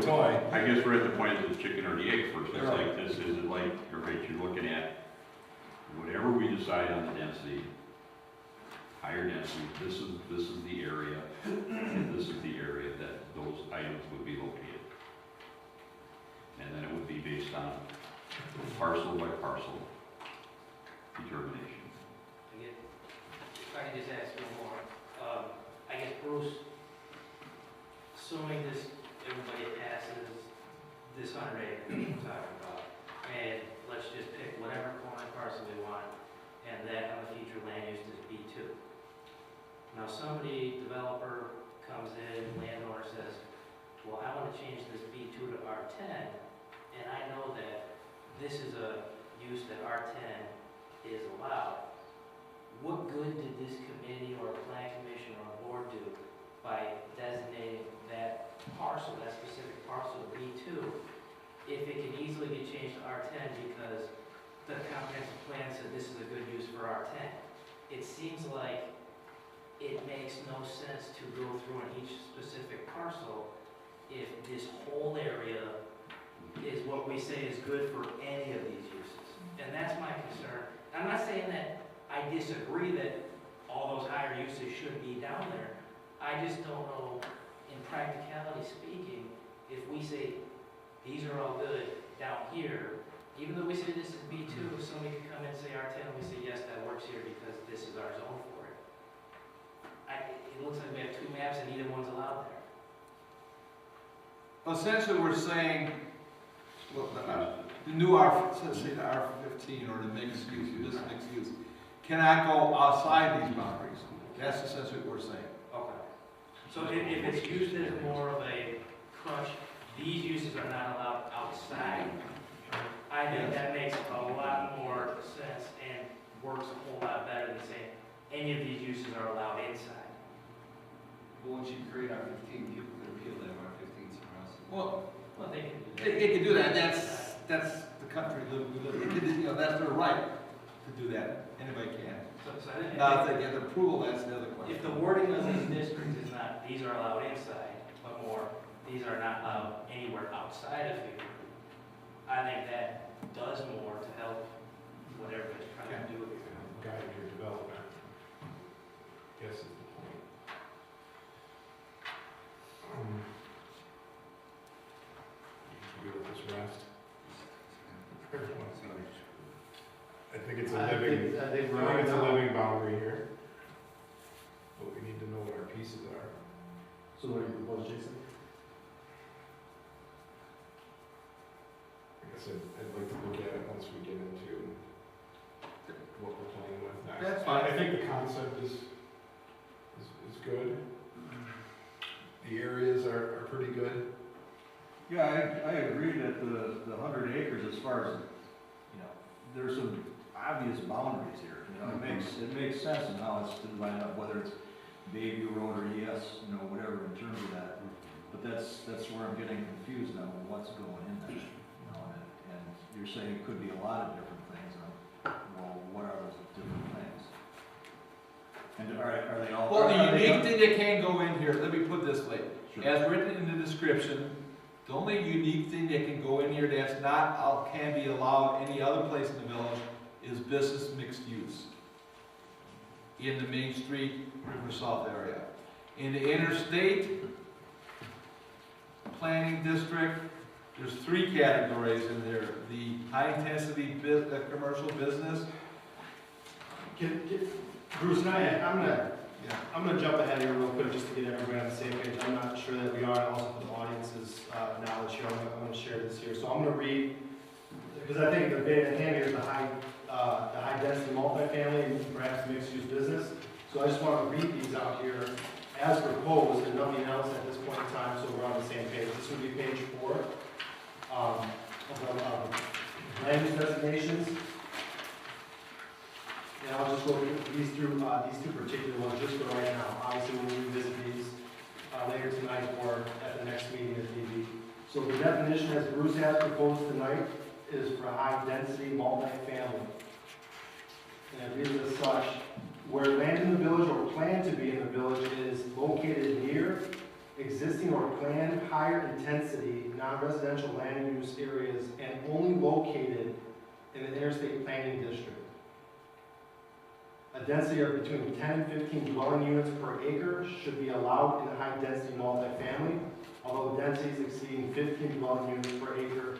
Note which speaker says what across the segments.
Speaker 1: toy.
Speaker 2: I guess we're at the point of the chicken or the egg first. It's like this, is it like, you're looking at whatever we decide on the density, higher density, this is the area, and this is the area that those items would be located. And then it would be based on parcel by parcel determination.
Speaker 3: If I can just ask one more, I guess Bruce, assuming everybody passes this 100 acres we're talking about, and let's just pick whatever corner parcel we want, and that on the future land use is B2. Now somebody, developer, comes in, landowner says, well, I want to change this B2 to R10, and I know that this is a use that R10 is allowed. What good did this committee or plan commission or board do by designating that parcel, that specific parcel B2, if it can easily get changed to R10 because the comprehensive plan said this is a good use for R10? It seems like it makes no sense to go through on each specific parcel if this whole area is what we say is good for any of these uses. And that's my concern. I'm not saying that I disagree that all those higher uses should be down there. I just don't know, in practicality speaking, if we say these are all good down here, even though we say this is B2, if somebody could come in and say R10, and we say yes, that works here because this is our zone for it. It looks like we have two maps and neither one's allowed there.
Speaker 4: Essentially, we're saying, well, the new let's say the R15 or the mixed use, this mixed use, cannot go outside these boundaries. That's essentially what we're saying.
Speaker 3: Okay. So if it's used as more of a crush, these uses are not allowed outside, I think that makes a lot more sense and works a whole lot better than saying any of these uses are allowed inside.
Speaker 5: But once you create R15, people can appeal that R15 somewhere else.
Speaker 4: Well,
Speaker 3: Well, they can do that.
Speaker 4: they can do that. That's the country we live in. They can, that's their right to do that. Anybody can.
Speaker 3: So I think
Speaker 4: Now, if they get approval, that's the other question.
Speaker 3: if the wording of these districts is not, these are allowed inside, but more, these are not allowed anywhere outside of here, I think that does more to help whatever it's trying to do here.
Speaker 1: Guide your development. Guess is the point. You good with this rest? I think it's a living.
Speaker 6: I think
Speaker 1: it's a living boundary here. But we need to know what our pieces are.
Speaker 6: So what do you propose, Jason?
Speaker 1: I guess I'd like to look at it once we get into what we're playing with next.
Speaker 4: That's fine.
Speaker 1: I think the concept is good. The areas are pretty good.
Speaker 7: Yeah, I agree that the 100 acres, as far as, there's some obvious boundaries here. It makes sense in how it's divided up, whether it's baby road or yes, whatever in terms of that. But that's where I'm getting confused on what's going in there. And you're saying it could be a lot of different things. Well, what are those different things? And are they all?
Speaker 4: Well, the
Speaker 7: are they
Speaker 4: unique thing that can go in here, let me put it this way.
Speaker 7: Sure.
Speaker 4: As written in the description, the only unique thing that can go in here that's not, can be allowed any other place in the village is business mixed use. In the Main Street, River South area. In the interstate planning district, there's three categories in there. The high intensity commercial business.
Speaker 6: Bruce and I'm gonna jump ahead here real quick just to get everybody on the same page. I'm not sure that we are, and also for the audience's knowledge here, I'm gonna share this here. So I'm gonna read, because I think the bit at hand here is the high density multifamily and perhaps mixed use business. So I just want to read these out here as proposed and nothing else at this point in time, so we're on the same page. This would be page 4 of the land use designations. And I'll just go through these two particular ones just for right now. Obviously, we'll revisit these later tonight or at the next meeting if need be. So the definition as Bruce has proposed tonight is for high density multifamily. And it reads as such: where land in the village or planned to be in the village is located near existing or planned higher intensity non-residential land use areas and only located in the interstate planning district. A density of between 10 and 15 dwelling units per acre should be allowed in a high-density multifamily, although densities exceeding 15 dwelling units per acre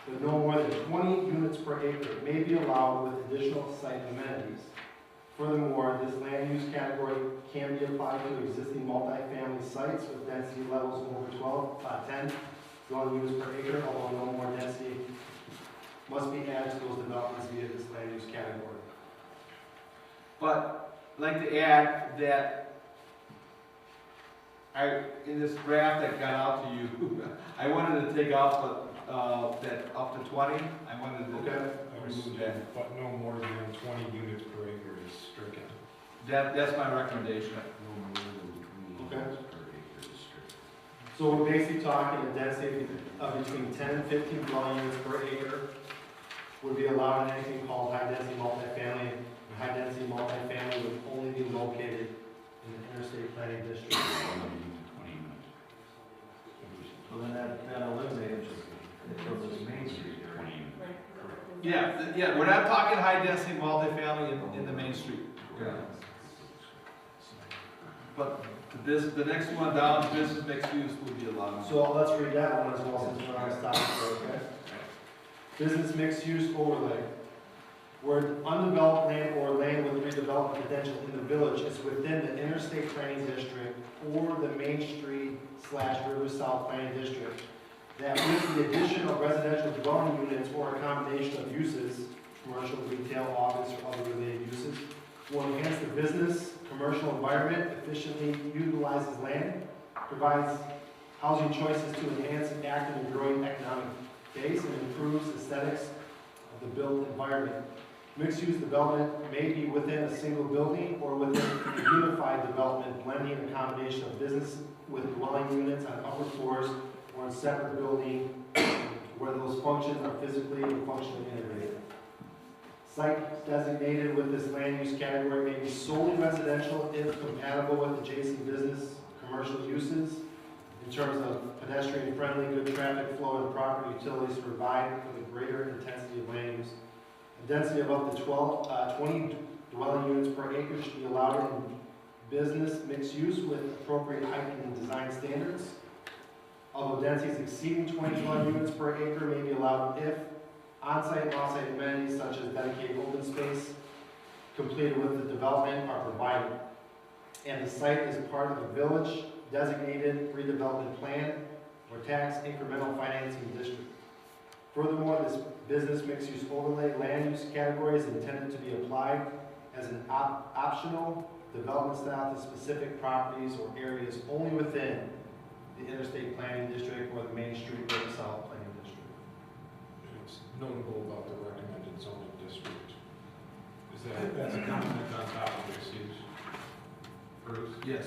Speaker 6: with no more than 20 units per acre may be allowed with additional site amenities. Furthermore, this land use category can be applied to existing multifamily sites with density levels over 10 dwelling units per acre, although no more density must be added to those developments via this land use category.
Speaker 4: But I'd like to add that in this draft that got out to you, I wanted to take out that up to 20. I wanted to remove that.
Speaker 1: But no more than 20 units per acre is stricken.
Speaker 4: That's my recommendation.
Speaker 6: Okay. So we're basically talking a density of between 10 and 15 dwelling units per acre would be allowed in anything called high-density multifamily. High-density multifamily would only be located in the interstate planning district.
Speaker 7: So then that eliminates from this Main Street area.
Speaker 4: Yeah, we're not talking high-density multifamily in the Main Street.
Speaker 7: Yeah.
Speaker 4: But the next one down, business mixed use would be allowed.
Speaker 6: So let's read that one as well since we're on this topic, okay? Business mixed use overlay. Where undeveloped land or land with redevelopment potential in the village is within the interstate planning district or the Main Street / River South planning district, that with the addition of residential dwelling units or a combination of uses, commercial, retail, office, or other related uses, will enhance the business, commercial environment, efficiently utilizes land, provides housing choices to enhance an active and growing economic base, and improves aesthetics of the built environment. Mixed-use development may be within a single building or within a unified development, blending a combination of business with dwelling units on upper floors or in separate building where those functions are physically and functionally integrated. Site designated with this land use category may be solely residential if compatible with adjacent business, commercial uses in terms of pedestrian-friendly, good traffic flow and proper utilities to provide for the greater intensity of land use. A density of up to 20 dwelling units per acre should be allowed in business mixed use with appropriate height and design standards. Although densities exceeding 20 dwelling units per acre may be allowed if on-site and off-site amenities such as dedicated open space completed with the development are provided, and the site is part of a village designated redevelopment plan or tax incremental financing district. Furthermore, this business mixed-use overlay land use category is intended to be applied as an optional development style to specific properties or areas only within the interstate planning district or the Main Street or the South planning district.
Speaker 1: And it's notable about the recommended zoning district. Is that's a comment on top of this use? Bruce?
Speaker 4: Yes.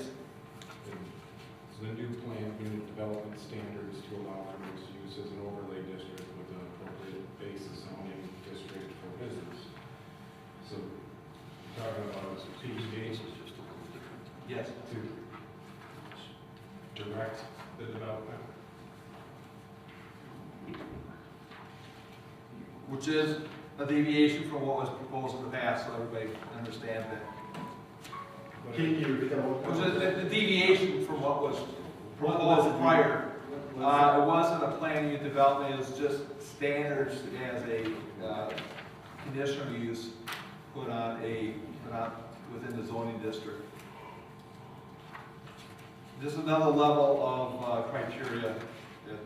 Speaker 1: It's the new plan, unit development standards to allow for mixed use as an overlay district with an appropriate basis zoning district for business. So, talking about PUD
Speaker 4: Yes.
Speaker 1: to direct the development.
Speaker 4: Which is a deviation from what was proposed in the past, so everybody understands that.
Speaker 6: Can you repeat that one?
Speaker 4: Which is a deviation from what was prior. It wasn't a plan unit development, it was just standards as a conditional use put on within the zoning district. This is another level of criteria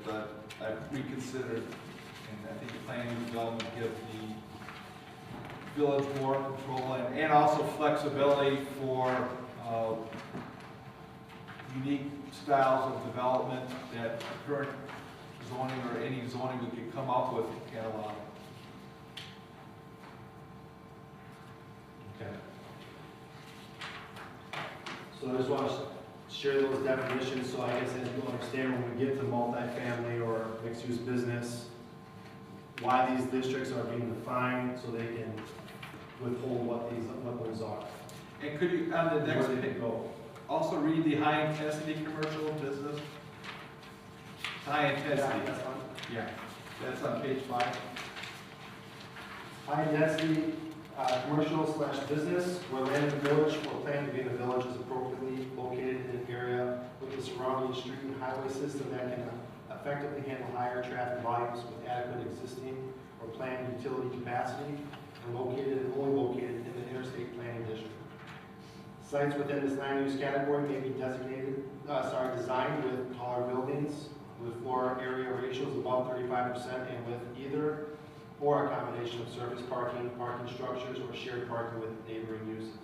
Speaker 4: that I've reconsidered, and I think the plan unit development gives the village more control and also flexibility for unique styles of development that current zoning or any zoning we could come up with can allow.
Speaker 6: Okay. So I just want to share those definitions, so I guess as you understand when we get to multifamily or mixed-use business, why these districts are being defined, so they can withhold what those are.
Speaker 4: And could you, on the next
Speaker 6: Where they
Speaker 4: page,
Speaker 6: go.
Speaker 4: also read the high-intensity commercial business? High intensity,
Speaker 6: That's fine.
Speaker 4: yeah, that's on page 5.
Speaker 6: High density, commercial slash business, where land in the village or plan to be in the village is appropriately located in an area with a surrounding street and highway system that can effectively handle higher traffic volumes with adequate existing or planned utility capacity, and only located in the interstate planning district. Sites within this land use category may be designed with taller buildings with floor area ratios above 35% and with either or a combination of surface parking, parking structures, or shared parking with neighboring uses.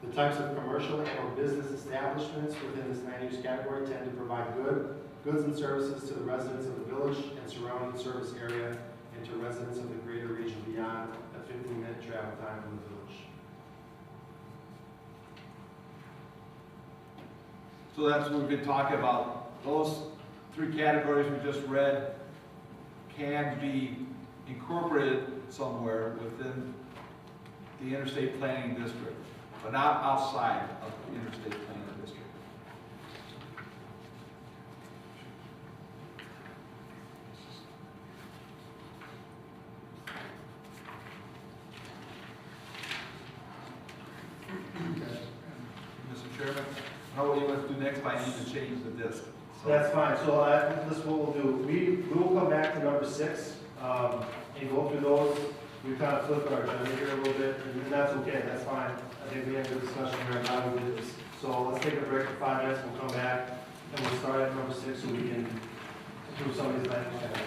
Speaker 6: The types of commercial and or business establishments within this land use category tend to provide goods and services to the residents of the village and surrounding service area and to residents of the greater region beyond a 15-minute travel time from the village.
Speaker 4: So that's what we've been talking about. Those 3 categories we just read can be incorporated somewhere within the interstate planning district, but not outside of the interstate planning district. Mr. Chairman, I know what you want to do next, but I need to change the disc. So
Speaker 6: That's fine, so this is what we'll do. We will come back to number 6, and go through those. We kind of flipped our agenda here a little bit, and that's okay, that's fine. I think we had a good discussion here on how we did this. So let's take a break for 5 minutes, we'll come back, and we'll start at number 6 so we can do some of these language items.